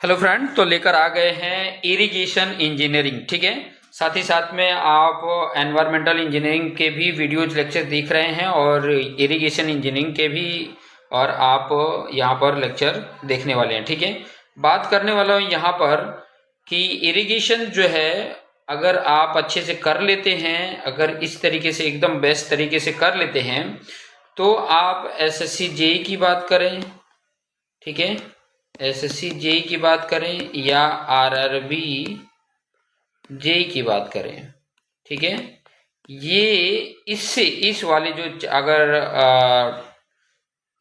Hello friend, तो लेकर आ गए हैं इरिगेशन इंजीनियरिंग। ठीक है, साथ ही साथ में आप एनवायरमेंटल इंजीनियरिंग के भी वीडियोज लेक्चर देख रहे हैं और इरिगेशन इंजीनियरिंग के भी, और आप यहाँ पर लेक्चर देखने वाले हैं। ठीक है, बात करने वाला हूँ यहाँ पर कि इरिगेशन जो है, अगर आप अच्छे से कर लेते हैं, अगर इस तरीके से एकदम बेस्ट तरीके से कर लेते हैं, तो आप एसएससी जेई की बात करें, ठीक है, एसएससी जेई की बात करें या आरआरबी जेई की बात करें, ठीक है, ये इससे इस वाले जो अगर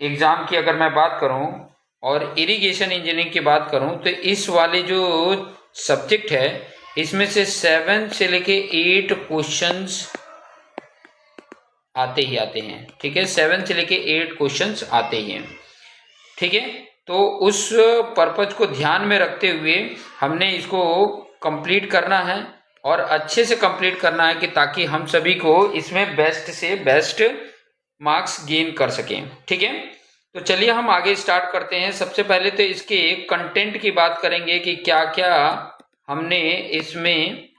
एग्ज़ाम की अगर मैं बात करूं और इरिगेशन इंजीनियरिंग की बात करूं, तो इस वाले जो सब्जेक्ट है इसमें से 7 से लेके 8 क्वेश्चंस आते ही आते हैं। ठीक है, 7 से लेके 8 क्वेश्चंस आते ही हैं। ठीक है, तो उस पर्पज को ध्यान में रखते हुए हमने इसको कंप्लीट करना है और अच्छे से कंप्लीट करना है कि ताकि हम सभी को इसमें बेस्ट से बेस्ट मार्क्स गेन कर सकें। ठीक है, तो चलिए हम आगे स्टार्ट करते हैं। सबसे पहले तो इसके कंटेंट की बात करेंगे कि क्या क्या हमने इसमें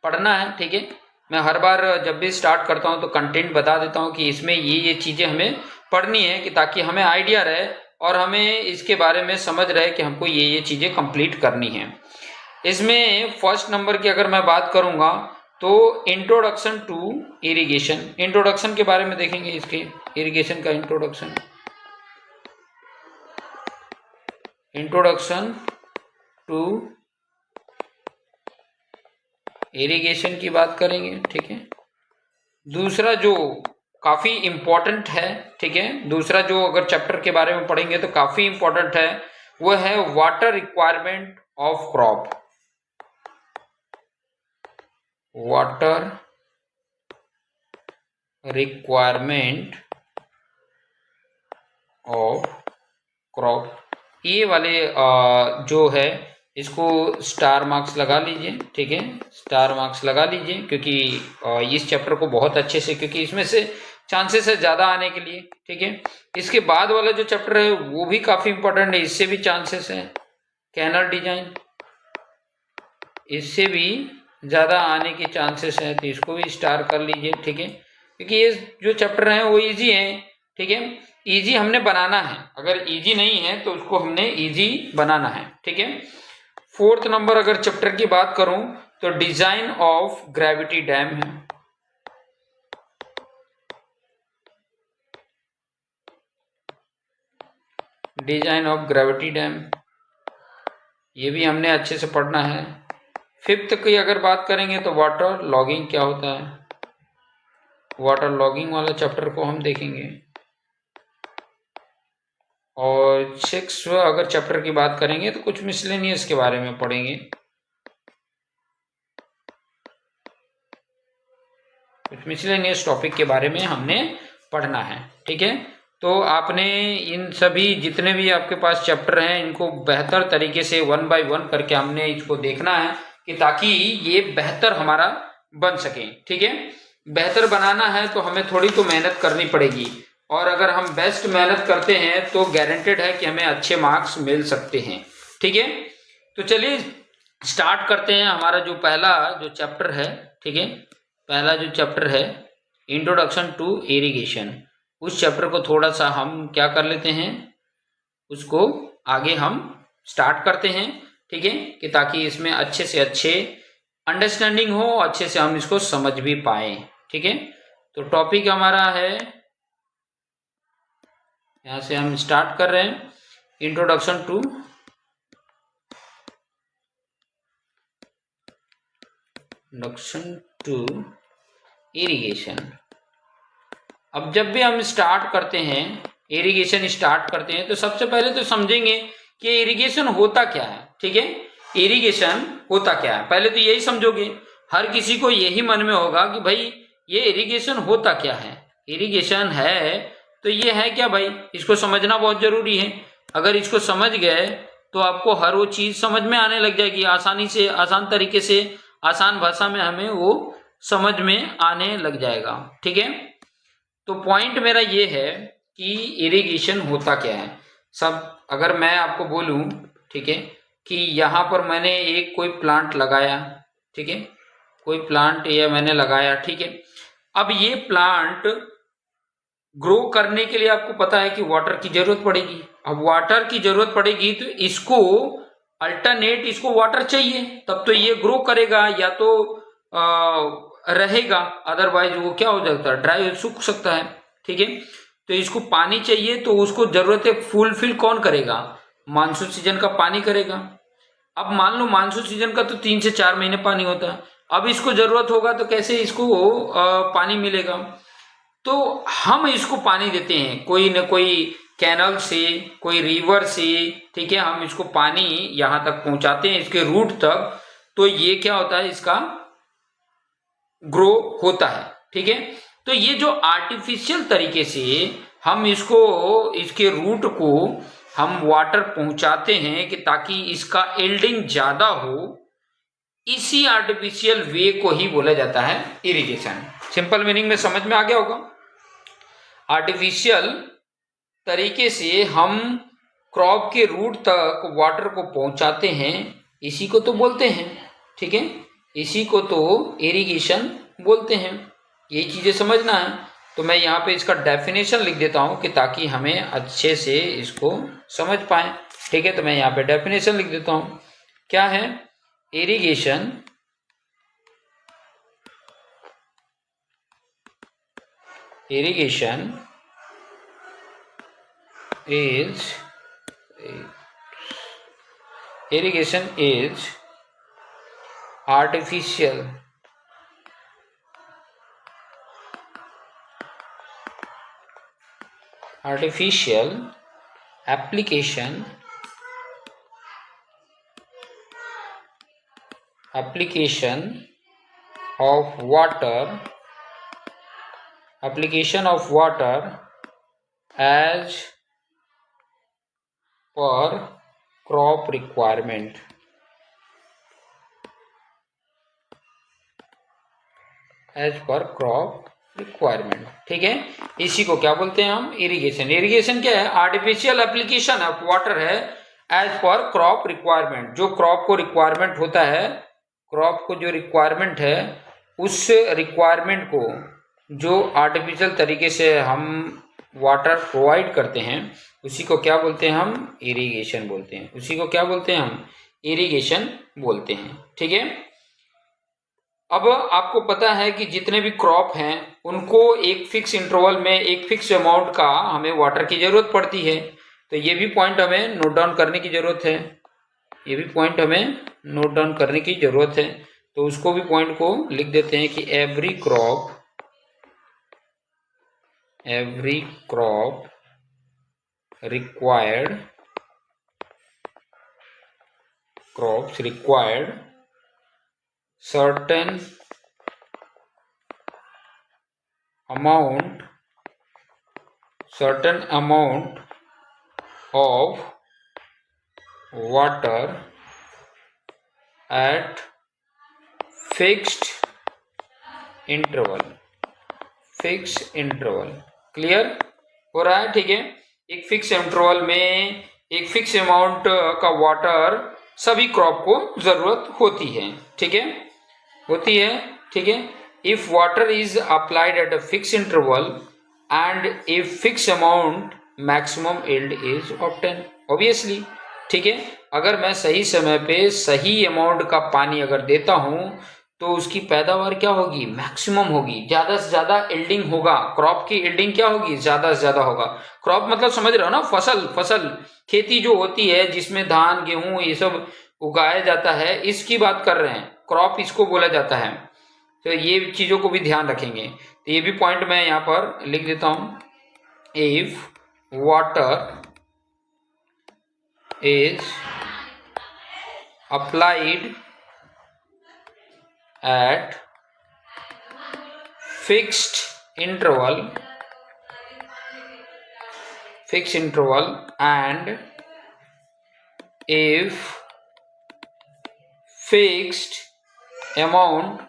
पढ़ना है। ठीक है, मैं हर बार जब भी स्टार्ट करता हूं तो कंटेंट बता देता हूं कि इसमें ये चीज़ें हमें पढ़नी है, कि ताकि हमें आइडिया रहे और हमें इसके बारे में समझ रहे कि हमको ये चीज़ें कंप्लीट करनी है। इसमें फर्स्ट नंबर की अगर मैं बात करूंगा तो इंट्रोडक्शन टू इरिगेशन, इंट्रोडक्शन के बारे में देखेंगे। इसके इरिगेशन का इंट्रोडक्शन टू इरिगेशन की बात करेंगे। ठीक है, दूसरा जो काफ़ी इम्पोर्टेंट है, ठीक है, दूसरा जो अगर चैप्टर के बारे में पढ़ेंगे तो काफ़ी इम्पोर्टेंट है, वो है water requirement of crop. Water requirement of crop, ये वाले जो है इसको स्टार मार्क्स लगा लीजिए। ठीक है, स्टार मार्क्स लगा लीजिए, क्योंकि इस चैप्टर को बहुत अच्छे से, क्योंकि इसमें से चांसेस है ज़्यादा आने के लिए। ठीक है, इसके बाद वाला जो चैप्टर है वो भी काफ़ी इंपॉर्टेंट है, इससे भी चांसेस है। कैनल डिजाइन, इससे भी ज़्यादा आने के चांसेस हैं, तो इसको भी स्टार कर लीजिए। ठीक है, क्योंकि ये जो चैप्टर हैं वो इजी हैं। ठीक है, इजी हमने बनाना है, अगर इजी नहीं है तो उसको हमने इजी बनाना है। ठीक है, फोर्थ नंबर अगर चैप्टर की बात करूं तो डिजाइन ऑफ ग्रेविटी डैम है। डिजाइन ऑफ ग्रेविटी डैम, ये भी हमने अच्छे से पढ़ना है। फिफ्थ की अगर बात करेंगे तो वाटर लॉगिंग क्या होता है, वाटर लॉगिंग वाला चैप्टर को हम देखेंगे। और सिक्स अगर चैप्टर की बात करेंगे तो कुछ मिसलेनियस के बारे में पढ़ेंगे, कुछ मिसलेनियस टॉपिक के बारे में हमने पढ़ना है। ठीक है, तो आपने इन सभी जितने भी आपके पास चैप्टर हैं इनको बेहतर तरीके से 1 बाय 1 करके हमने इसको देखना है, कि ताकि ये बेहतर हमारा बन सके। ठीक है, बेहतर बनाना है तो हमें थोड़ी तो मेहनत करनी पड़ेगी, और अगर हम बेस्ट मेहनत करते हैं तो गारंटेड है कि हमें अच्छे मार्क्स मिल सकते हैं। ठीक है, तो चलिए स्टार्ट करते हैं। हमारा जो पहला जो चैप्टर है, ठीक है, पहला जो चैप्टर है इंट्रोडक्शन टू इरिगेशन, उस चैप्टर को थोड़ा सा हम क्या कर लेते हैं, उसको आगे हम स्टार्ट करते हैं। ठीक है, कि ताकि इसमें अच्छे से अच्छे अंडरस्टैंडिंग हो, अच्छे से हम इसको समझ भी पाए। ठीक है, तो टॉपिक हमारा है, यहां से हम स्टार्ट कर रहे हैं, इंट्रोडक्शन टू इरिगेशन। अब जब भी हम स्टार्ट करते हैं, इरिगेशन स्टार्ट करते हैं, तो सबसे पहले तो समझेंगे कि इरिगेशन होता क्या है। ठीक है, इरिगेशन होता क्या है, पहले तो यही समझोगे। हर किसी को यही मन में होगा कि भाई ये इरिगेशन होता क्या है, इरिगेशन है तो ये है क्या भाई, इसको समझना बहुत जरूरी है। अगर इसको समझ गए तो आपको हर वो चीज समझ में आने लग जाएगी, आसानी से, आसान तरीके से, आसान भाषा में हमें वो समझ में आने लग जाएगा। ठीक है, तो पॉइंट मेरा ये है कि इरिगेशन होता क्या है। सब अगर मैं आपको बोलूं, ठीक है, कि यहाँ पर मैंने एक कोई प्लांट लगाया, ठीक है, कोई प्लांट ये मैंने लगाया, ठीक है। अब ये प्लांट ग्रो करने के लिए आपको पता है कि वाटर की जरूरत पड़ेगी। अब वाटर की जरूरत पड़ेगी तो इसको अल्टरनेट इसको वाटर चाहिए, तब तो ये ग्रो करेगा, या तो रहेगा, अदरवाइज वो क्या हो जाता है, ड्राई सूख सकता है, ठीक है। तो इसको पानी चाहिए, तो उसको जरूरत है फुलफिल कौन करेगा, मानसून सीजन का पानी करेगा। अब मान लो मानसून सीजन का तो 3 से 4 महीने पानी होता है, अब इसको जरूरत होगा तो कैसे इसको पानी मिलेगा। तो हम इसको पानी देते हैं कोई न कोई कैनल से, कोई रिवर से, ठीक है, हम इसको पानी यहां तक पहुंचाते हैं इसके रूट तक, तो ये क्या होता है, इसका ग्रो होता है, ठीक है। तो ये जो आर्टिफिशियल तरीके से हम इसको, इसके रूट को हम वाटर पहुंचाते हैं कि ताकि इसका एल्डिंग ज्यादा हो, इसी आर्टिफिशियल वे को ही बोला जाता है इरिगेशन। सिंपल मीनिंग में समझ में आ गया होगा। आर्टिफिशियल तरीके से हम क्रॉप के रूट तक वाटर को पहुंचाते हैं, इसी को तो बोलते हैं, ठीक है, इसी को तो इरिगेशन बोलते हैं। यही चीजें समझना है। तो मैं यहाँ पे इसका डेफिनेशन लिख देता हूँ कि ताकि हमें अच्छे से इसको समझ पाए, ठीक है। तो मैं यहाँ पे डेफिनेशन लिख देता हूँ, क्या है, irrigation irrigation is artificial application of water as per crop requirement, ठीक है। इसी को क्या बोलते हैं हम, इरिगेशन। इरिगेशन क्या है, आर्टिफिशियल एप्लीकेशन ऑफ वाटर है एज पर क्रॉप रिक्वायरमेंट। जो क्रॉप को रिक्वायरमेंट होता है, क्रॉप को जो रिक्वायरमेंट है, उस रिक्वायरमेंट को जो आर्टिफिशियल तरीके से हम वाटर प्रोवाइड करते हैं, उसी को क्या बोलते हैं हम, इरिगेशन बोलते हैं। उसी को क्या बोलते हैं हम, इरिगेशन बोलते हैं, ठीक है। अब आपको पता है कि जितने भी क्रॉप हैं उनको एक फिक्स इंटरवल में एक फिक्स अमाउंट का हमें वाटर की जरूरत पड़ती है। तो ये भी पॉइंट हमें नोट डाउन करने की जरूरत है, ये भी पॉइंट हमें नोट डाउन करने की जरूरत है। तो उसको भी पॉइंट को लिख देते हैं कि every crop required certain amount of water at fixed interval। Clear हो रहा है, ठीक है। एक फिक्स इंटरवल में एक फिक्स अमाउंट का वाटर सभी क्रॉप को जरूरत होती है, ठीक है, होती है, ठीक है। If water is applied at a fix interval and a fix amount maximum yield is obtain, obviously, ठीक है। अगर मैं सही समय पे सही अमाउंट का पानी अगर देता हूं तो उसकी पैदावार क्या होगी, मैक्सिमम होगी, ज्यादा से ज्यादा यील्डिंग होगा, क्रॉप की यील्डिंग क्या होगी, ज्यादा से ज्यादा होगा। क्रॉप मतलब समझ रहे हो ना, फसल खेती जो होती है जिसमें धान गेहूं ये सब उगाया जाता है, इसकी बात कर रहे हैं, क्रॉप इसको बोला जाता है। तो ये चीजों को भी ध्यान रखेंगे। तो ये भी पॉइंट मैं यहाँ पर लिख देता हूं, if water is applied at fixed interval and if fixed amount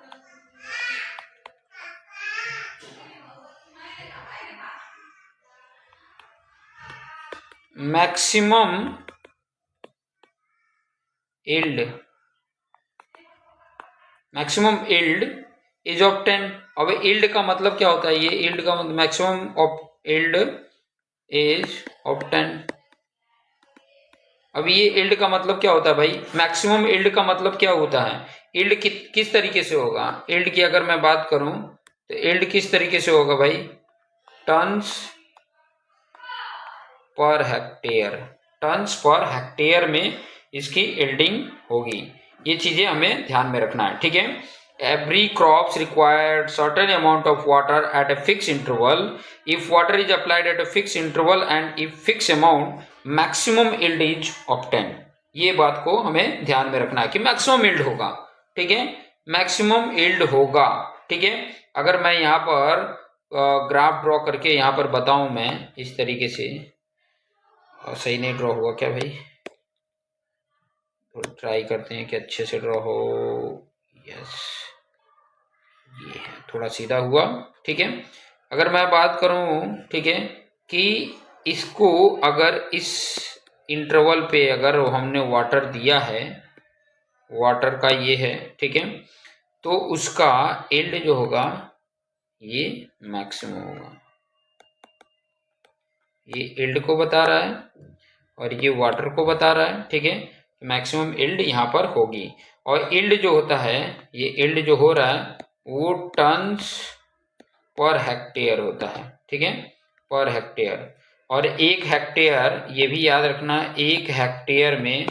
maximum yield, maximum yield is obtain. अब yield का मतलब क्या होता है, ये yield का मतलब maximum of yield is obtain. अब ये yield का मतलब क्या होता है भाई, मैक्सिमम yield का मतलब क्या होता है, yield किस तरीके से होगा, yield की अगर मैं बात करूं तो yield किस तरीके से होगा भाई, turns per hectare, turns per hectare में इसकी यील्डिंग होगी। ये चीजें हमें ध्यान में रखना है, ठीक है। Every crops required certain amount of water at a fix interval, if water is applied at a fix interval and if fix amount maximum yield is obtain. ये बात को हमें ध्यान में रखना है कि मैक्सिमम यील्ड होगा, ठीक है, मैक्सिमम यील्ड होगा, ठीक है। अगर मैं यहाँ पर ग्राफ ड्रॉ करके यहाँ पर बताऊं मैं इस तरीके से, सही नहीं ड्रॉ हुआ क्या भाई, तो ट्राई करते हैं कि अच्छे से ड्रॉ हो। यस, ये है, थोड़ा सीधा हुआ, ठीक है। अगर मैं बात करूं, ठीक है, कि इसको अगर इस इंटरवल पे अगर हमने वाटर दिया है, वाटर का ये है, ठीक है, तो उसका यील्ड जो होगा ये मैक्सिमम होगा। ये यील्ड को बता रहा है और ये वाटर को बता रहा है, ठीक है। मैक्सिमम यील्ड यहाँ पर होगी, और यील्ड जो होता है, ये यील्ड जो हो रहा है वो टन्स पर हेक्टेयर होता है, ठीक है, पर हेक्टेयर। और एक हेक्टेयर, ये भी याद रखना, एक हेक्टेयर में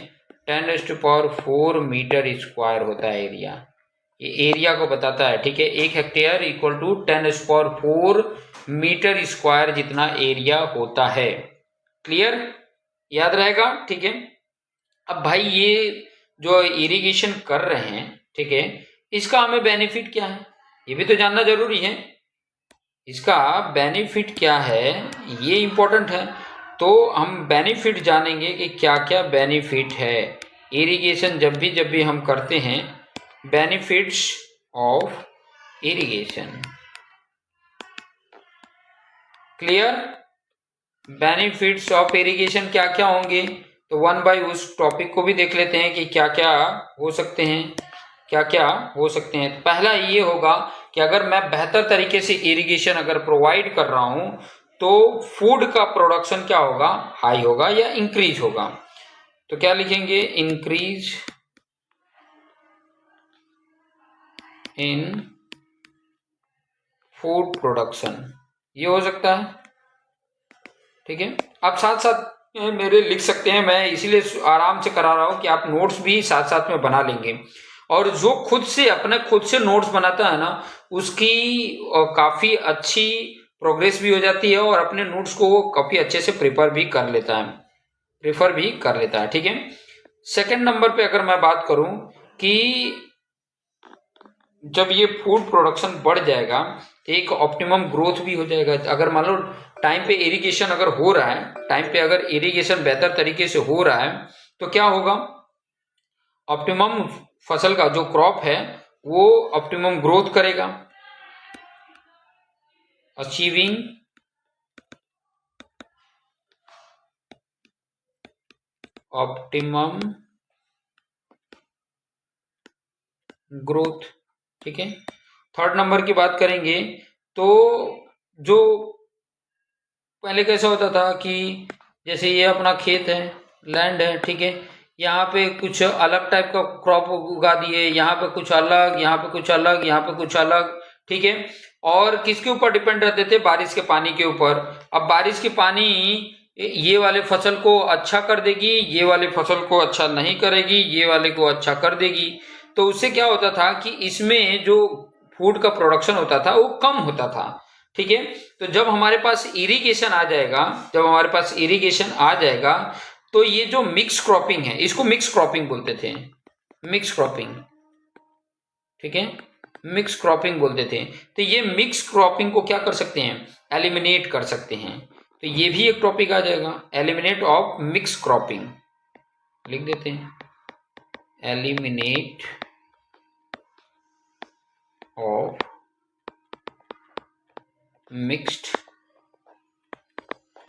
10⁴ मीटर स्क्वायर होता है एरिया। ये एरिया को बताता है, ठीक है। एक hectare equal to 10⁴ metre square जितना एरिया होता है। क्लियर, याद रहेगा, ठीक है। अब भाई ये जो इरिगेशन कर रहे हैं, ठीक है, इसका हमें बेनिफिट क्या है, ये भी तो जानना जरूरी है। इसका बेनिफिट क्या है, ये इंपॉर्टेंट है। तो हम बेनिफिट जानेंगे कि क्या क्या बेनिफिट है इरिगेशन, जब भी हम करते हैं, benefits of irrigation. Clear, benefits of irrigation क्या क्या होंगे, तो वन बाय उस टॉपिक को भी देख लेते हैं कि क्या क्या हो सकते हैं, क्या क्या हो सकते हैं। तो पहला ये होगा कि अगर मैं बेहतर तरीके से इरिगेशन अगर प्रोवाइड कर रहा हूं तो फूड का प्रोडक्शन क्या होगा, हाई होगा या इंक्रीज होगा। तो क्या लिखेंगे, इंक्रीज इन फूड प्रोडक्शन, ये हो सकता है, ठीक है। आप साथ साथ मेरे लिख सकते हैं, मैं इसीलिए आराम से करा रहा हूं कि आप नोट्स भी साथ साथ में बना लेंगे। और जो खुद से नोट्स बनाता है ना, उसकी काफी अच्छी प्रोग्रेस भी हो जाती है और अपने नोट्स को वो काफी अच्छे से प्रिपेयर भी कर लेता है, ठीक है। सेकंड नंबर पे अगर मैं बात करूं कि जब ये फूड प्रोडक्शन बढ़ जाएगा तो एक ऑप्टिमम ग्रोथ भी हो जाएगा। अगर मान लो टाइम पे इरिगेशन अगर हो रहा है, टाइम पे अगर इरिगेशन बेहतर तरीके से हो रहा है तो क्या होगा, ऑप्टिमम फसल का जो क्रॉप है वो ऑप्टिमम ग्रोथ करेगा, अचीविंग ऑप्टिमम ग्रोथ, ठीक है। थर्ड नंबर की बात करेंगे तो जो पहले कैसा होता था कि जैसे ये अपना खेत है, लैंड है, ठीक है, यहाँ पे कुछ अलग टाइप का क्रॉप उगा दिए, यहाँ पे कुछ अलग, यहाँ पे कुछ अलग, यहाँ पे कुछ अलग, ठीक है। और किसके ऊपर डिपेंड रहते थे, बारिश के पानी के ऊपर। अब बारिश के पानी ये वाले फसल को अच्छा कर देगी, ये वाले फसल को अच्छा नहीं करेगी, ये वाले को अच्छा कर देगी। तो उससे क्या होता था कि इसमें जो फूड का प्रोडक्शन होता था वो कम होता था, ठीक है। तो जब हमारे पास इरिगेशन आ जाएगा, तो ये जो मिक्स क्रॉपिंग है, इसको मिक्स क्रॉपिंग बोलते थे, मिक्स क्रॉपिंग, ठीक है, मिक्स क्रॉपिंग बोलते थे। तो ये मिक्स क्रॉपिंग को क्या कर सकते हैं, एलिमिनेट कर सकते हैं। तो ये भी एक टॉपिक आ जाएगा, एलिमिनेट ऑफ मिक्स क्रॉपिंग, लिख देते हैं, eliminate of mixed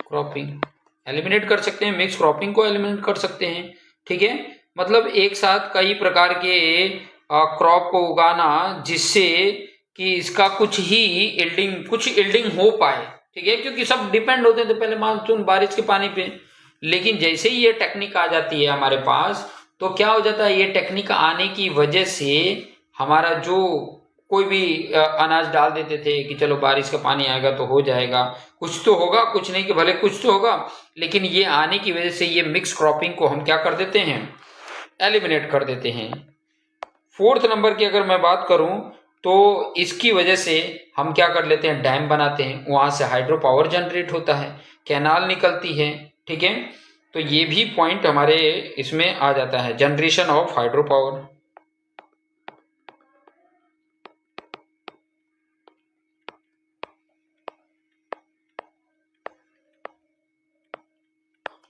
cropping, eliminate कर सकते हैं, मिक्स क्रॉपिंग को एलिमिनेट कर सकते हैं, ठीक है। मतलब एक साथ कई प्रकार के क्रॉप को उगाना, जिससे कि इसका कुछ इल्डिंग हो पाए, ठीक है, क्योंकि सब डिपेंड होते थे पहले मानसून बारिश के पानी पे। लेकिन जैसे ही ये टेक्निक आ जाती है हमारे पास, तो क्या हो जाता है, ये टेक्निक आने की वजह से हमारा जो कोई भी अनाज डाल देते थे कि चलो बारिश का पानी आएगा तो हो जाएगा, कुछ तो होगा, कुछ नहीं कि भले कुछ तो होगा, लेकिन ये आने की वजह से ये मिक्स क्रॉपिंग को हम क्या कर देते हैं, एलिमिनेट कर देते हैं। फोर्थ नंबर की अगर मैं बात करूं, तो इसकी वजह से हम क्या कर लेते हैं, डैम बनाते हैं, वहां से हाइड्रो पावर जनरेट होता है, कैनाल निकलती है, ठीक है। तो ये भी पॉइंट हमारे इसमें आ जाता है, generation of hydro power.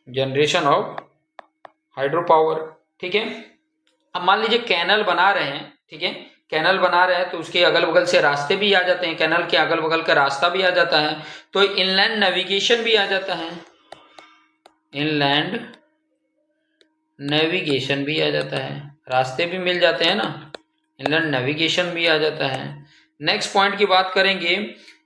Generation of hydro power, ठीक है। अब मान लीजिए कैनल बना रहे हैं, ठीक है, कैनल बना रहे हैं तो उसके अगल बगल से रास्ते भी आ जाते हैं, कैनल के अगल बगल का रास्ता भी आ जाता है, तो इनलैंड नेविगेशन भी आ जाता है, इनलैंड नेविगेशन भी आ जाता है, रास्ते भी मिल जाते हैं ना, इनलैंड नेविगेशन भी आ जाता है। नेक्स्ट पॉइंट की बात करेंगे,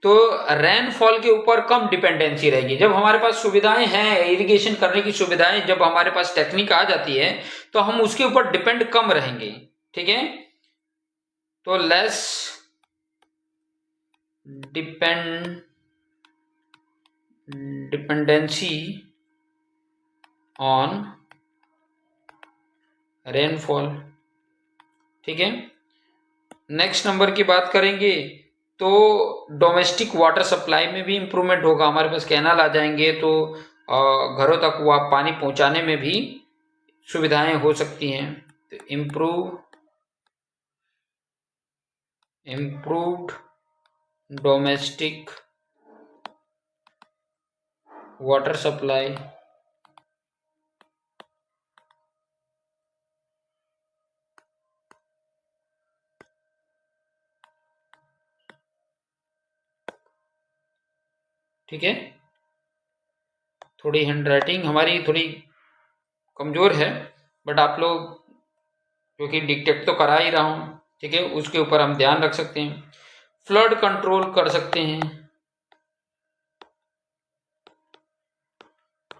तो रेनफॉल के ऊपर कम डिपेंडेंसी रहेगी। जब हमारे पास सुविधाएं हैं, इरिगेशन करने की सुविधाएं, जब हमारे पास टेक्निक आ जाती है, तो हम उसके ऊपर डिपेंड कम रहेंगे, ठीक है। तो लेस डिपेंडेंसी ऑन रेनफॉल, ठीक है। नेक्स्ट नंबर की बात करेंगे, तो डोमेस्टिक वाटर सप्लाई में भी इंप्रूवमेंट होगा। हमारे पास कैनाल आ जाएंगे तो घरों तक वो पानी पहुंचाने में भी सुविधाएं हो सकती हैं। तो इम्प्रूव्ड डोमेस्टिक वाटर सप्लाई, ठीक है। थोड़ी हैंड राइटिंग हमारी थोड़ी कमजोर है, बट आप लोग, क्योंकि डिक्टेट तो करा ही रहा हूं, ठीक है, उसके ऊपर हम ध्यान रख सकते हैं। फ्लड कंट्रोल कर सकते हैं,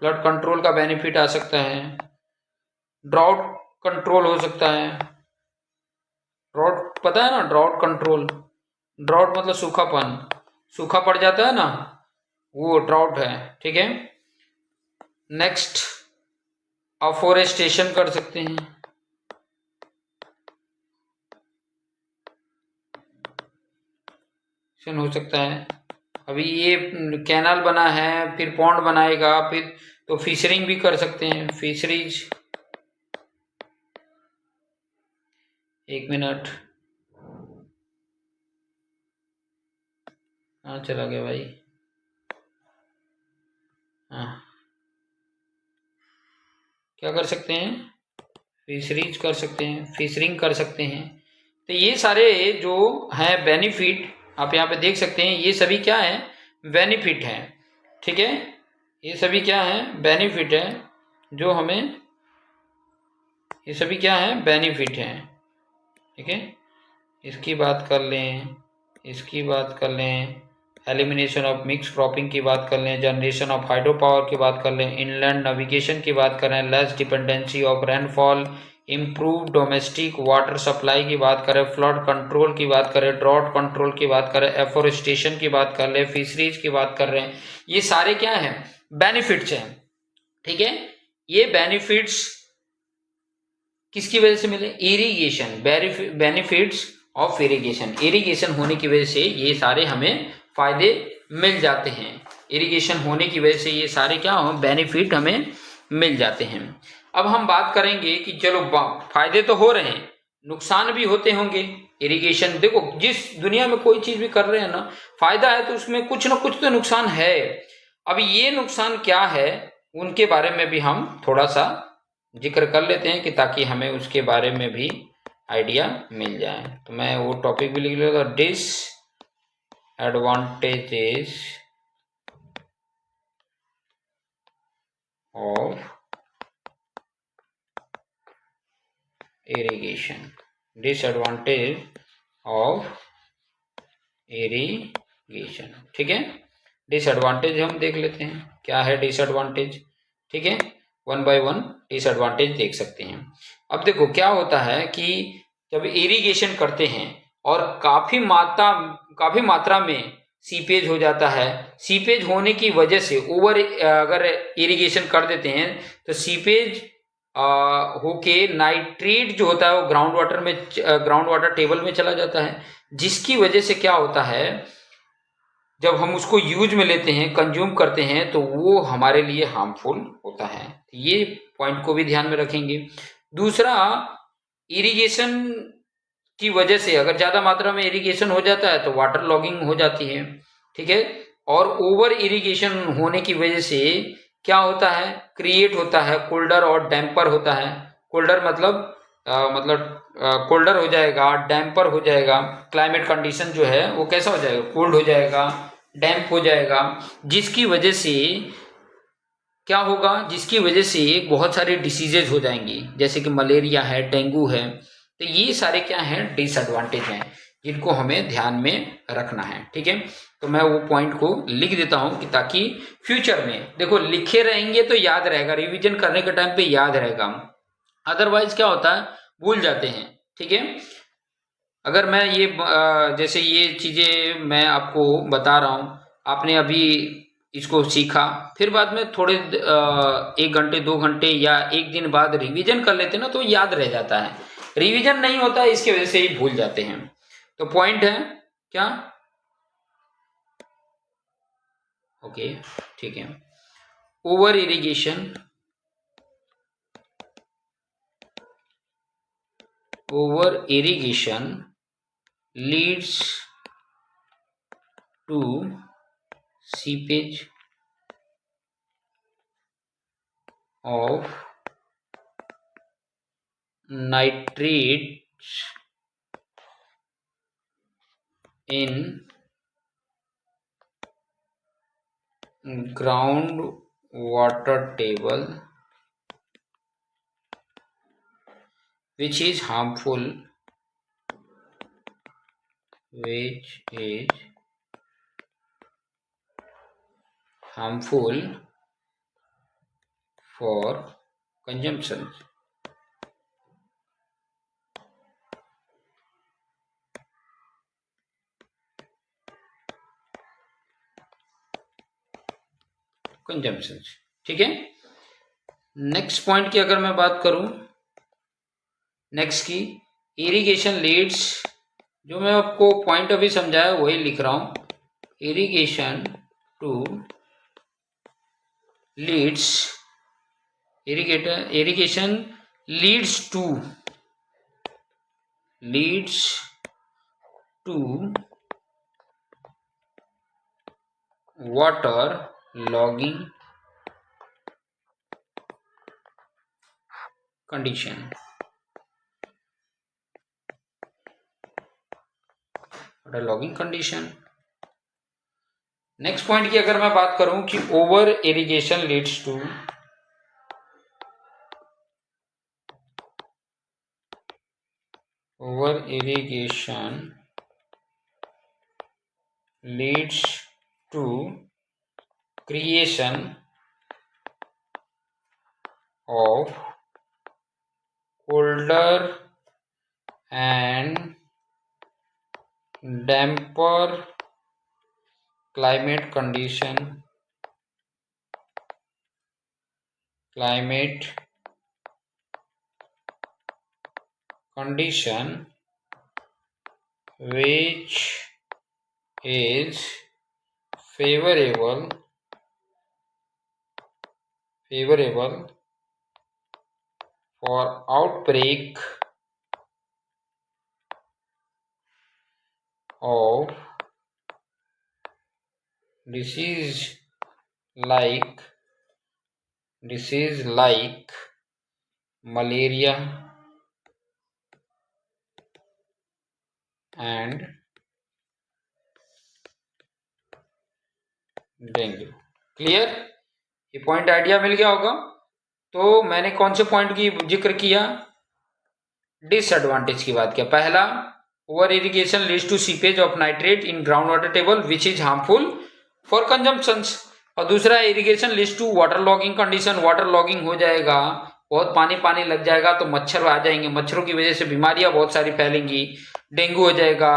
फ्लड कंट्रोल का बेनिफिट आ सकता है। ड्राउट कंट्रोल हो सकता है, ड्राउट पता है ना, ड्राउट कंट्रोल, ड्राउट मतलब सूखापन, सूखा पड़ जाता है ना, वो ड्राउट है, ठीक है। नेक्स्ट अफोरेस्टेशन कर सकते हैं, हो सकता है। अभी ये कैनाल बना है, फिर पॉन्ड बनाएगा, फिर तो फिशरिंग भी कर सकते हैं, फिशरीज। एक मिनट, हाँ चला गया भाई, हाँ, क्या कर सकते हैं, फिशरीज कर सकते हैं, फिशरिंग कर सकते हैं। तो ये सारे जो हैं बेनिफिट आप यहाँ पे देख सकते हैं, ये सभी क्या है, बेनिफिट है, ठीक है। ये सभी क्या है, बेनिफिट है, जो हमें, ये सभी क्या है, बेनिफिट है, ठीक है। इसकी बात कर लें, इसकी बात कर लें, एलिमिनेशन ऑफ मिक्स क्रॉपिंग की बात कर लें, जनरेशन ऑफ हाइड्रो पावर की बात कर लें, इनलैंड नेविगेशन की बात करें, less dependency of rainfall, improve domestic water supply की बात करें, फ्लड कंट्रोल की बात करें, ड्रॉट कंट्रोल की बात करें, एफोरेस्टेशन की बात कर लें, फिशरीज की बात कर रहे हैं, ये सारे क्या हैं, बेनिफिट्स हैं, ठीक है। ये बेनिफिट्स किसकी वजह से मिले, irrigation, benefits of irrigation, irrigation होने की वजह से ये सारे हमें फायदे मिल जाते हैं, इरिगेशन होने की वजह से ये सारे क्या हो, बेनिफिट हमें मिल जाते हैं। अब हम बात करेंगे कि चलो फायदे तो हो रहे हैं, नुकसान भी होते होंगे। इरिगेशन देखो, जिस दुनिया में कोई चीज भी कर रहे हैं ना, फायदा है तो उसमें कुछ ना कुछ तो नुकसान है। अब ये नुकसान क्या है, उनके बारे में भी हम थोड़ा सा जिक्र कर लेते हैं, कि ताकि हमें उसके बारे में भी आइडिया मिल जाए। तो मैं वो टॉपिक भी लिख लेता, disadvantages of irrigation, disadvantage of irrigation. ठीक है, डिसएडवांटेज हम देख लेते हैं, क्या है डिसएडवांटेज। ठीक है, वन बाय वन डिसएडवांटेज देख सकते हैं। अब देखो क्या होता है कि जब इरिगेशन करते हैं और काफी मात्रा में सीपेज हो जाता है, सीपेज होने की वजह से ओवर अगर इरिगेशन कर देते हैं तो सीपेज होके नाइट्रेट जो होता है वो ग्राउंड वाटर टेबल में चला जाता है, जिसकी वजह से क्या होता है जब हम उसको यूज में लेते हैं, कंज्यूम करते हैं, तो वो हमारे लिए हार्मफुल होता है। ये पॉइंट को भी ध्यान में रखेंगे। दूसरा, इरिगेशन की वजह से अगर ज्यादा मात्रा में इरिगेशन हो जाता है तो वाटर लॉगिंग हो जाती है। ठीक है, और ओवर इरिगेशन होने की वजह से क्या होता है, क्रिएट होता है कोल्डर और डैम्पर होता है। कोल्डर मतलब कोल्डर हो जाएगा, डैम्पर हो जाएगा, क्लाइमेट कंडीशन जो है वो कैसा हो जाएगा, कोल्ड हो जाएगा, डैम्प हो जाएगा, जिसकी वजह से क्या होगा, जिसकी वजह से बहुत सारे डिसीजेज हो जाएंगी, जैसे कि मलेरिया है, डेंगू है। तो ये सारे क्या हैं, डिसएडवांटेज हैं, जिनको हमें ध्यान में रखना है। ठीक है, तो मैं वो पॉइंट को लिख देता हूं कि ताकि फ्यूचर में देखो लिखे रहेंगे तो याद रहेगा, रिवीजन करने के टाइम पे याद रहेगा, अदरवाइज क्या होता है भूल जाते हैं। ठीक है, अगर मैं ये जैसे ये चीजें मैं आपको बता रहा हूं, आपने अभी इसको सीखा, फिर बाद में थोड़े 1 घंटे 2 घंटे या एक दिन बाद रिवीजन कर लेते ना तो याद रह जाता है। रिवीजन नहीं होता है इसकी वजह से ही भूल जाते हैं। तो पॉइंट है क्या, ओके ठीक है, over irrigation leads to seepage of nitrates in groundwater table, which is harmful for consumption। Consumption. ठीक है, नेक्स्ट पॉइंट की अगर मैं बात करूं, नेक्स्ट की इरिगेशन लीड्स, जो मैं आपको पॉइंट अभी समझाया वही लिख रहा हूं, irrigation to leads, irrigation leads to water logging condition. Water logging condition. Next point की अगर मैं बात करूं कि over irrigation leads to creation of colder and damper climate condition which is favorable for outbreak of disease like malaria and dengue. Clear, ये point idea मिल गया होगा। तो मैंने कौन से पॉइंट की जिक्र किया, डिसएडवांटेज की बात किया। पहला, over irrigation leads to seepage of nitrate in ground water table which is harmful for consumptions. और दूसरा, irrigation leads to water logging condition, water logging हो जाएगा, बहुत पानी पानी लग जाएगा तो मच्छर आ जाएंगे, मच्छरों की वजह से बीमारियां बहुत सारी फैलेंगी, डेंगू हो जाएगा।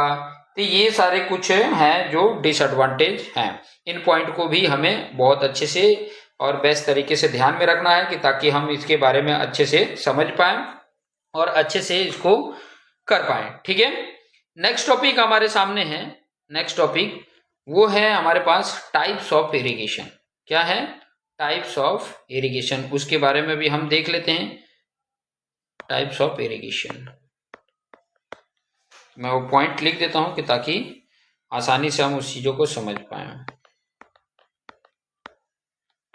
तो ये सारे कुछ हैं जो डिसएडवांटेज हैं। इन पॉइंट को भी हमें बहुत अच्छे से और बेस्ट तरीके से ध्यान में रखना है कि ताकि हम इसके बारे में अच्छे से समझ पाए और अच्छे से इसको कर पाए। ठीक है, नेक्स्ट टॉपिक हमारे सामने है। नेक्स्ट टॉपिक वो है हमारे पास टाइप्स ऑफ इरिगेशन। क्या है? Types of irrigation. उसके बारे में भी हम देख लेते हैं। टाइप्स ऑफ इरिगेशन, मैं वो पॉइंट लिख देता हूं कि ताकि आसानी से हम उस चीजों को समझ पाए।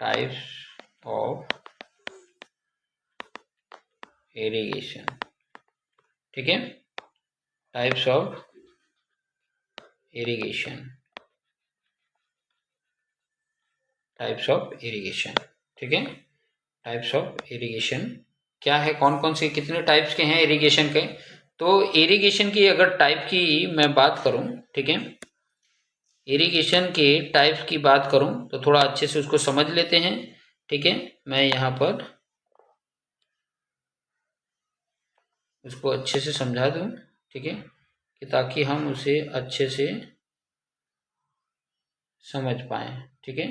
टाइप्स ऑफ इरिगेशन, ठीक है, types of irrigation, types of irrigation, ठीक है। टाइप्स ऑफ इरिगेशन क्या है, कौन कौन से कितने टाइप्स के हैं इरिगेशन के? तो इरिगेशन की अगर टाइप की मैं बात करूं, ठीक है, इरिगेशन के टाइप्स की बात करूं तो थोड़ा अच्छे से उसको समझ लेते हैं। ठीक है, मैं यहाँ पर उसको अच्छे से समझा दूं, ठीक है, कि ताकि हम उसे अच्छे से समझ पाए। ठीक है,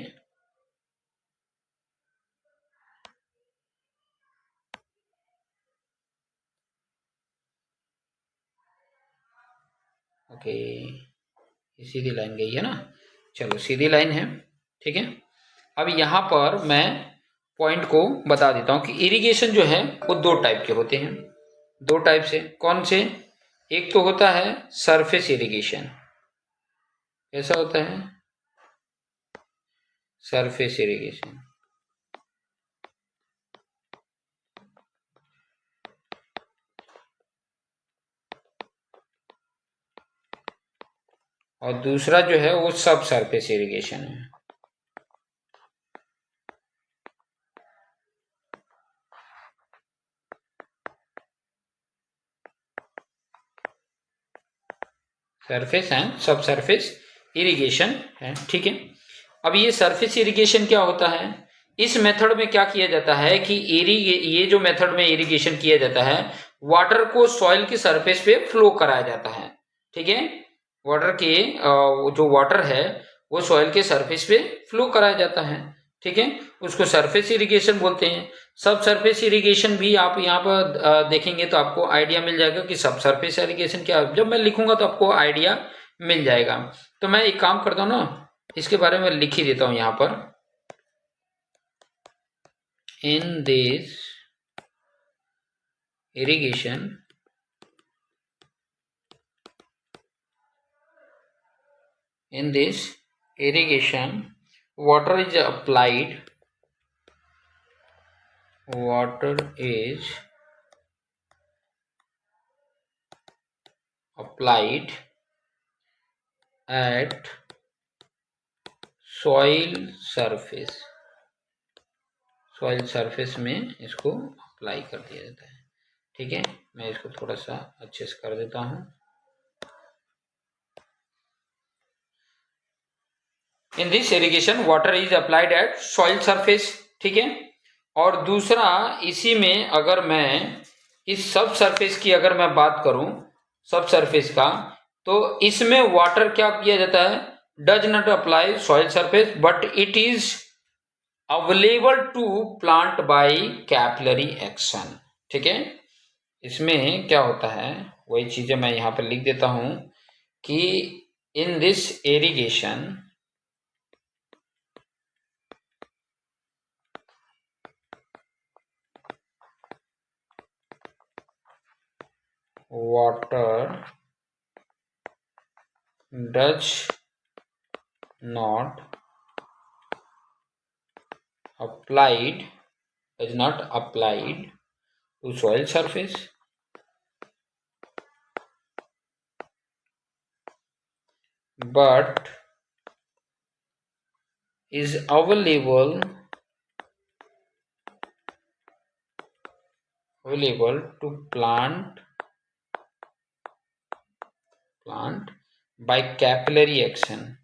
ओके, सीधी लाइन गई है ना, चलो सीधी लाइन है। ठीक है, अब यहाँ पर मैं पॉइंट को बता देता हूँ कि इरिगेशन जो है वो दो टाइप के होते हैं। दो टाइप से, कौन से? एक तो होता है सरफेस इरिगेशन। कैसा होता है? Surface irrigation. और दूसरा जो है वो सब सरफेस इरिगेशन है। सरफेस एंड सब सरफेस इरिगेशन है। ठीक है, अब ये सरफेस इरिगेशन क्या होता है? इस मेथड में क्या किया जाता है कि ये जो मेथड में इरिगेशन किया जाता है, वाटर को सॉइल की सरफेस पे फ्लो कराया जाता है। ठीक है, वाटर के जो वाटर है वो सॉइल के सरफेस पे फ्लो कराया जाता है। ठीक है, उसको सरफेस इरिगेशन बोलते हैं। सब सरफेस इरिगेशन भी आप यहाँ पर देखेंगे तो आपको आइडिया मिल जाएगा कि सब सरफेस इरिगेशन क्या है। जब मैं लिखूंगा तो आपको आइडिया मिल जाएगा। तो मैं एक काम करता हूँ ना, इसके बारे में लिख ही देता हूं यहां पर। In this irrigation water is applied at soil surface में इसको अप्लाई कर दिया जाता है। ठीक है, मैं इसको थोड़ा सा अच्छे से कर देता हूं। In this irrigation water is applied at soil surface. ठीक है, और दूसरा इसी में अगर मैं इस सब सरफेस की अगर मैं बात करूं, सब सरफेस का, तो इसमें वाटर क्या किया जाता है? Does not apply soil surface but it is available to plant by capillary action. ठीक है, इसमें क्या होता है वही चीजें मैं यहां पर लिख देता हूं कि in this irrigation water does not applied to soil surface but is available to plant plant by capillary action.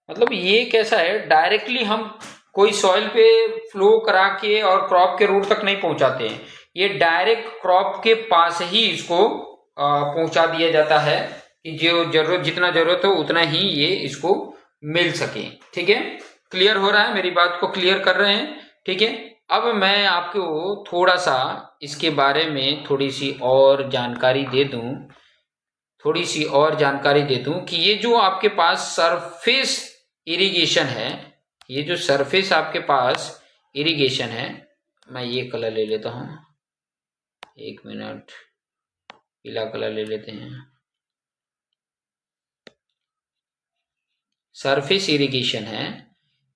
मतलब ये कैसा है, डायरेक्टली हम कोई सॉइल पे फ्लो करा के और क्रॉप के रूट तक नहीं पहुंचाते हैं, ये डायरेक्ट क्रॉप के पास ही इसको पहुंचा दिया जाता है कि जो जरूरत, जितना जरूरत हो उतना ही ये इसको मिल सके। ठीक है, क्लियर हो रहा है, मेरी बात को क्लियर कर रहे हैं? ठीक है, अब मैं आपको थोड़ा सा इसके बारे में थोड़ी सी और जानकारी दे दूं, कि ये जो आपके पास सरफेस इरिगेशन है, ये जो सरफेस आपके पास इरिगेशन है, मैं ये कलर ले लेता हूं, 1 मिनट, पीला कलर ले लेते हैं। सरफेस इरिगेशन है,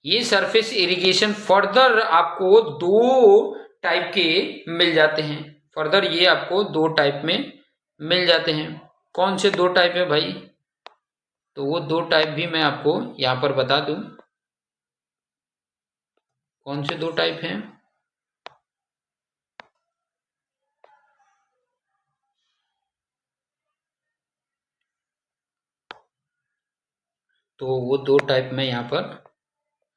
ये सरफेस इरिगेशन फर्दर आपको 2 टाइप के मिल जाते हैं। फर्दर ये आपको 2 टाइप में मिल जाते हैं। कौन से 2 टाइप है भाई? तो वो 2 टाइप भी मैं आपको यहाँ पर बता दूं। कौन से 2 टाइप हैं? तो वो 2 टाइप मैं यहाँ पर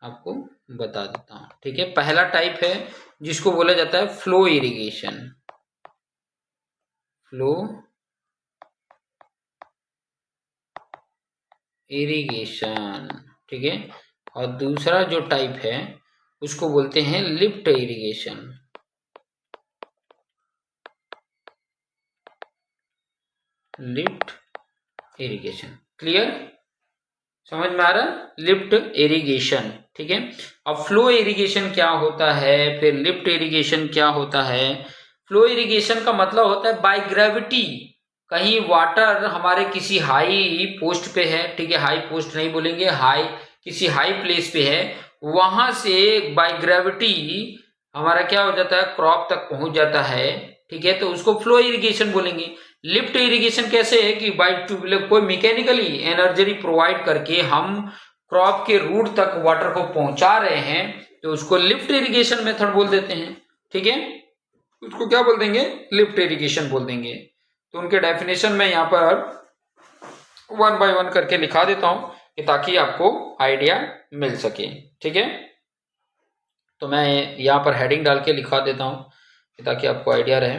आपको बता देता हूँ। ठीक है, पहला टाइप है जिसको बोला जाता है फ्लो इरिगेशन। फ्लो इरिगेशन, ठीक है। और दूसरा जो टाइप है उसको बोलते हैं lift irrigation. Lift irrigation, clear? समझ में आ रहा है? लिफ्ट इरिगेशन, ठीक है। अब फ्लो इरिगेशन क्या होता है, फिर लिफ्ट इरिगेशन क्या होता है? फ्लो इरिगेशन का मतलब होता है बाय ग्रेविटी, कहीं वाटर हमारे किसी हाई पोस्ट पे है, ठीक है, हाई पोस्ट नहीं बोलेंगे, हाई, किसी हाई प्लेस पे है, वहां से बाय ग्रेविटी हमारा क्या हो जाता है, क्रॉप तक पहुंच जाता है। ठीक है, तो उसको फ्लो इरिगेशन बोलेंगे। लिफ्ट इरिगेशन कैसे है कि बाय ट्यूबवेल, कोई मैकेनिकली एनर्जी प्रोवाइड करके हम क्रॉप के रूट तक वाटर को पहुंचा रहे हैं, तो उसको लिफ्ट इरिगेशन मेथड बोल देते हैं। ठीक है, उसको क्या बोल देंगे? लिफ्ट इरिगेशन बोल देंगे। तो उनके डेफिनेशन में यहाँ पर 1 बाय 1 करके लिखा देता हूं कि ताकि आपको आइडिया मिल सके। ठीक है, तो मैं यहाँ पर हेडिंग डाल के लिखा देता हूं ताकि आपको आइडिया रहे।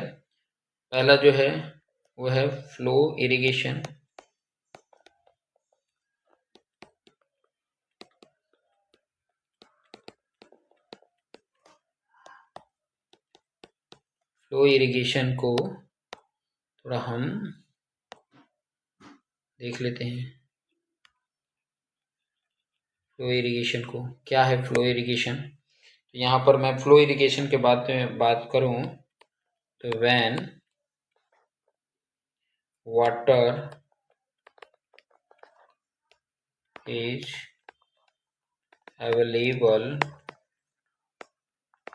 पहला जो है वो है फ्लो इरिगेशन। फ्लो इरिगेशन को थोड़ा हम देख लेते हैं। फ्लो इरिगेशन को क्या है? फ्लो इरिगेशन, तो यहाँ पर मैं फ्लो इरिगेशन के बाद में बात करूँ तो when water is available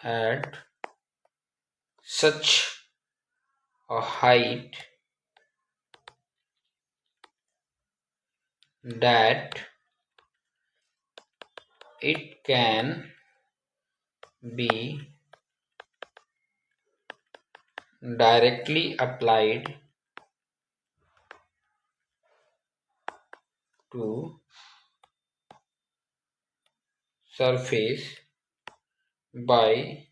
at such a height that it can be directly applied to surface by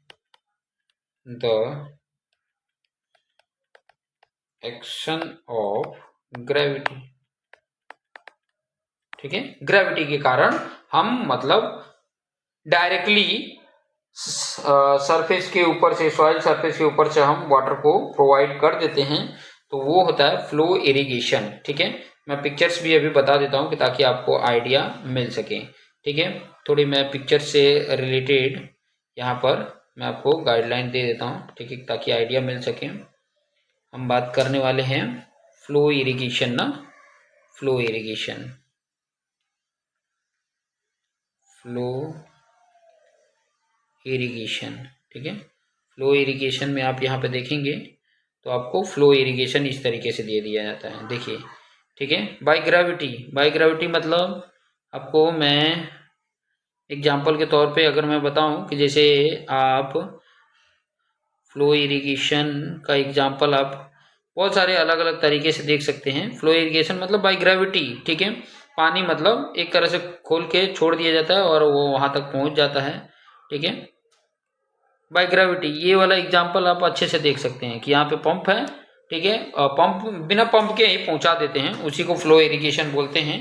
the action of gravity। ठीक है, ग्रेविटी के कारण हम मतलब डायरेक्टली सरफेस के ऊपर से, सॉइल सरफेस के ऊपर से हम वाटर को प्रोवाइड कर देते हैं, तो वो होता है फ्लो इरिगेशन। ठीक है, मैं पिक्चर्स भी अभी बता देता हूं कि ताकि आपको आइडिया मिल सके। ठीक है, थोड़ी मैं पिक्चर से रिलेटेड यहाँ पर मैं आपको गाइडलाइन दे देता हूँ, ठीक है, ताकि आइडिया मिल सके। हम बात करने वाले हैं फ्लो इरिगेशन ना, फ्लो इरिगेशन, फ्लो इरिगेशन। ठीक है, फ्लो इरिगेशन में आप यहाँ पे देखेंगे तो आपको फ्लो इरिगेशन इस तरीके से दे दिया जाता है, देखिए। ठीक है, बाय ग्रेविटी, बाय ग्रेविटी मतलब आपको मैं एग्जाम्पल के तौर पे अगर मैं बताऊं कि जैसे आप फ्लो इरिगेशन का एग्जाम्पल आप बहुत सारे अलग अलग तरीके से देख सकते हैं। फ्लो इरिगेशन मतलब बाय ग्रेविटी, ठीक है, पानी मतलब एक तरह से खोल के छोड़ दिया जाता है और वो वहां तक पहुंच जाता है, ठीक है, बाय ग्रेविटी। ये वाला एग्जाम्पल आप अच्छे से देख सकते हैं कि यहाँ पे पंप है, ठीक है, पंप बिना पंप के ही पहुंचा देते हैं, उसी को फ्लो इरिगेशन बोलते हैं।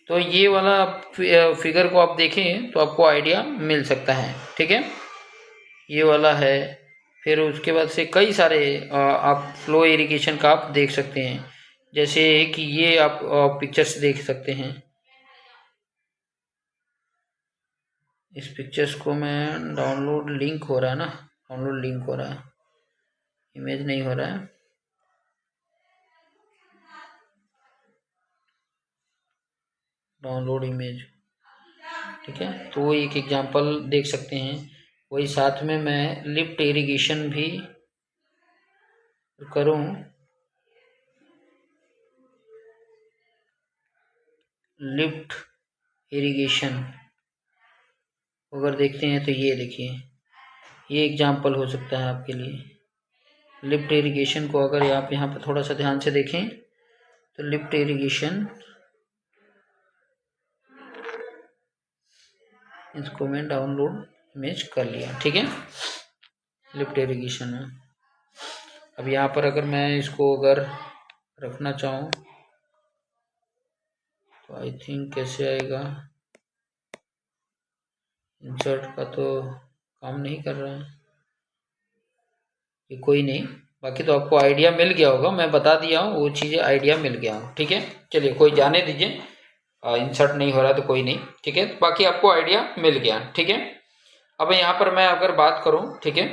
तो ये वाला फिगर को आप देखें तो आपको आइडिया मिल सकता है, ठीक है, ये वाला है। फिर उसके बाद से कई सारे आप फ्लो इरिगेशन का आप देख सकते हैं, जैसे कि ये आप पिक्चर्स देख सकते हैं। इस पिक्चर्स को मैं डाउनलोड लिंक हो रहा है ना, डाउनलोड लिंक हो रहा है, इमेज नहीं हो रहा है। डाउनलोड इमेज, ठीक है, तो वो एक एग्जांपल देख सकते हैं। वही साथ में मैं लिफ्ट इरिगेशन भी करूं, लिफ्ट इरिगेशन अगर देखते हैं तो ये देखिए, ये एग्जांपल हो सकता है आपके लिए। लिफ्ट इरिगेशन को अगर आप यहाँ पर थोड़ा सा ध्यान से देखें तो लिफ्ट इरिगेशन, इसको मैं डाउनलोड इमेज कर लिया, ठीक है, लिफ्ट इरिगेशन में। अब यहाँ पर अगर मैं इसको अगर रखना चाहूँ तो आई थिंक कैसे आएगा, इंसर्ट का तो काम नहीं कर रहा है ये, कोई नहीं, बाकी तो आपको आइडिया मिल गया होगा, मैं बता दिया हूँ वो चीज़ें, आइडिया मिल गया हूँ, ठीक है। चलिए कोई जाने दीजिए, इंसर्ट नहीं हो रहा तो कोई नहीं, ठीक है, बाकी आपको आइडिया मिल गया, ठीक है। अब यहाँ पर मैं अगर बात करूँ, ठीक है,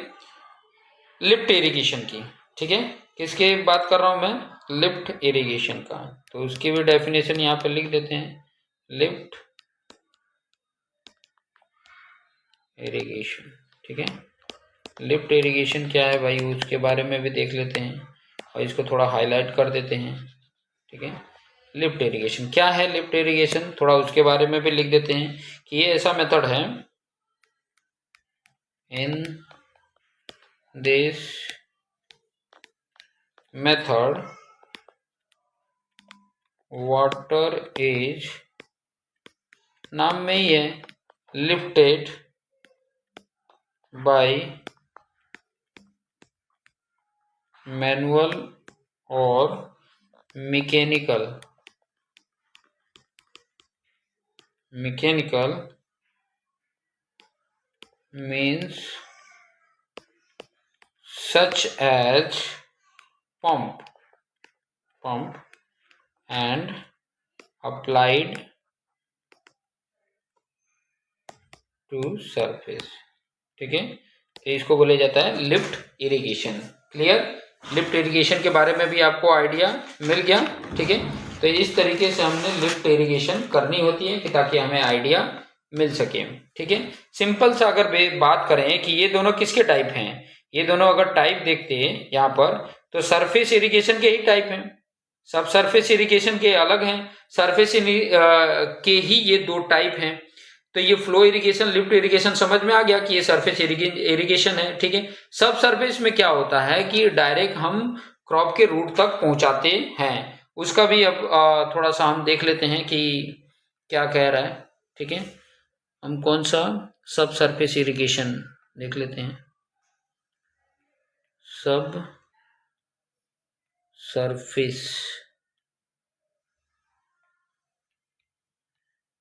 लिफ्ट इरिगेशन की, ठीक है, किसके बात कर रहा हूँ मैं, लिफ्ट इरिगेशन का, तो उसकी भी डेफिनेशन यहाँ पर लिख देते हैं, लिफ्ट इरिगेशन, ठीक है। लिफ्ट इरिगेशन क्या है भाई, उसके बारे में भी देख लेते हैं और इसको थोड़ा हाईलाइट कर देते हैं, ठीक है। लिफ्ट इरिगेशन क्या है, लिफ्ट इरिगेशन थोड़ा उसके बारे में भी लिख देते हैं कि ये ऐसा मेथड है, in this method water is, नाम में ही है, लिफ्टेड बाय मैनुअल और mechanical means such as pump and applied to surface, ठीक है, तो इसको बोला जाता है lift irrigation. Clear, lift irrigation के बारे में भी आपको आइडिया मिल गया, ठीक है। तो इस तरीके से हमने लिफ्ट इरिगेशन करनी होती है कि ताकि हमें आइडिया मिल सके, ठीक है। सिंपल सा अगर बात करें कि ये दोनों किसके टाइप हैं, ये दोनों अगर टाइप देखते हैं यहाँ पर तो सरफेस इरिगेशन के ही टाइप हैं, सब सरफेस इरिगेशन के अलग हैं, सरफेस के ही ये दो टाइप हैं। तो ये फ्लो इरिगेशन, लिफ्ट इरिगेशन समझ में आ गया कि ये सरफेस इरिगेशन है, ठीक है। सब सरफेस में क्या होता है कि डायरेक्ट हम क्रॉप के रूट तक पहुंचाते हैं, उसका भी अब थोड़ा सा हम देख लेते हैं कि क्या कह रहा है, ठीक है। हम कौन सा सब सरफेस इरिगेशन देख लेते हैं, सब सरफेस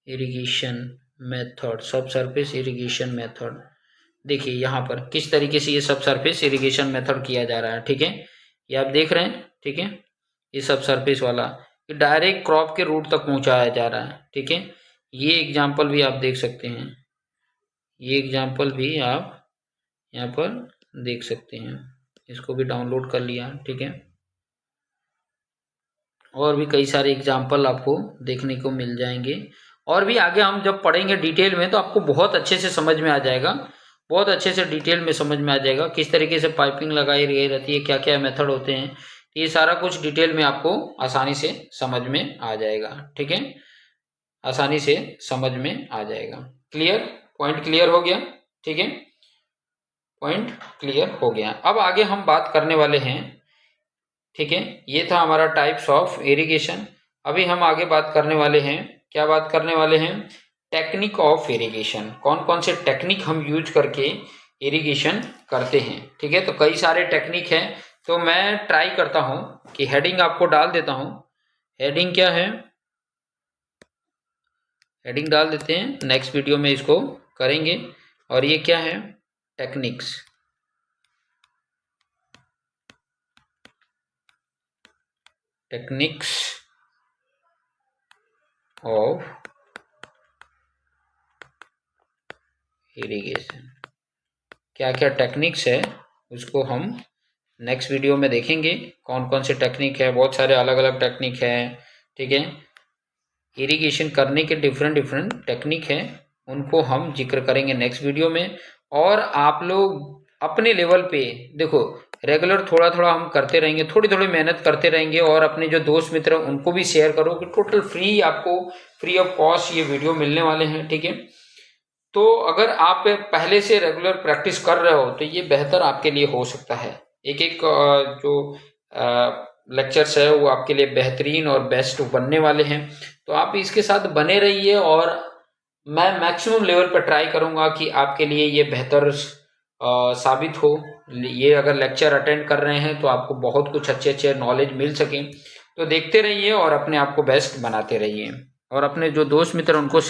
इरिगेशन मेथड, सब सरफेस इरिगेशन मेथड। देखिए यहाँ पर किस तरीके से ये सब सरफेस इरिगेशन मेथड किया जा रहा है, ठीक है, ये आप देख रहे हैं, ठीक है, ये सब सरफेस वाला ये डायरेक्ट क्रॉप के रूट तक पहुंचाया जा रहा है, ठीक है। ये एग्जाम्पल भी आप देख सकते हैं, ये एग्जाम्पल भी आप यहाँ पर देख सकते हैं, इसको भी डाउनलोड कर लिया, ठीक है। और भी कई सारे एग्जाम्पल आपको देखने को मिल जाएंगे, और भी आगे हम जब पढ़ेंगे डिटेल में तो आपको बहुत अच्छे से समझ में आ जाएगा, बहुत अच्छे से डिटेल में समझ में आ जाएगा किस तरीके से पाइपिंग लगाई गई रहती है, क्या क्या मेथड होते हैं, ये सारा कुछ डिटेल में आपको आसानी से समझ में आ जाएगा, ठीक है, आसानी से समझ में आ जाएगा। क्लियर, पॉइंट क्लियर हो गया, ठीक है। पॉइंट क्लियर हो गया। अब आगे हम बात करने वाले हैं, ठीक है, ये था हमारा टाइप्स ऑफ इरिगेशन। अभी हम आगे बात करने वाले हैं, क्या बात करने वाले हैं, टेक्निक ऑफ इरिगेशन। कौन कौन से टेक्निक हम यूज करके इरिगेशन करते हैं, ठीक है। तो कई सारे टेक्निक हैं, तो मैं ट्राई करता हूं कि हेडिंग आपको डाल देता हूं। हेडिंग क्या है, हेडिंग डाल देते हैं, नेक्स्ट वीडियो में इसको करेंगे। और ये क्या है, टेक्निक्स, टेक्निक्स ऑफ इरिगेशन। क्या क्या टेक्निक्स है उसको हम नेक्स्ट वीडियो में देखेंगे, कौन कौन से टेक्निक है, बहुत सारे अलग अलग टेक्निक है, ठीक है। इरिगेशन करने के डिफरेंट डिफरेंट टेक्निक हैं, उनको हम जिक्र करेंगे नेक्स्ट वीडियो में। और आप लोग अपने लेवल पे देखो, रेगुलर थोड़ा थोड़ा हम करते रहेंगे, थोड़ी थोड़ी मेहनत करते रहेंगे, और अपने जो दोस्त मित्र हैं उनको भी शेयर करो कि टोटल फ्री, आपको फ्री ऑफ कॉस्ट ये वीडियो मिलने वाले हैं, ठीक है। तो अगर आप पहले से रेगुलर प्रैक्टिस कर रहे हो तो ये बेहतर आपके लिए हो सकता है। एक एक जो लेक्चर्स है वो आपके लिए बेहतरीन और बेस्ट बनने वाले हैं, तो आप इसके साथ बने रहिए। और मैं मैक्सिमम लेवल पर ट्राई करूंगा कि आपके लिए ये बेहतर साबित हो। ये अगर लेक्चर अटेंड कर रहे हैं तो आपको बहुत कुछ अच्छे अच्छे नॉलेज मिल सके। तो देखते रहिए और अपने आप को बेस्ट बनाते रहिए, और अपने जो दोस्त मित्र उनको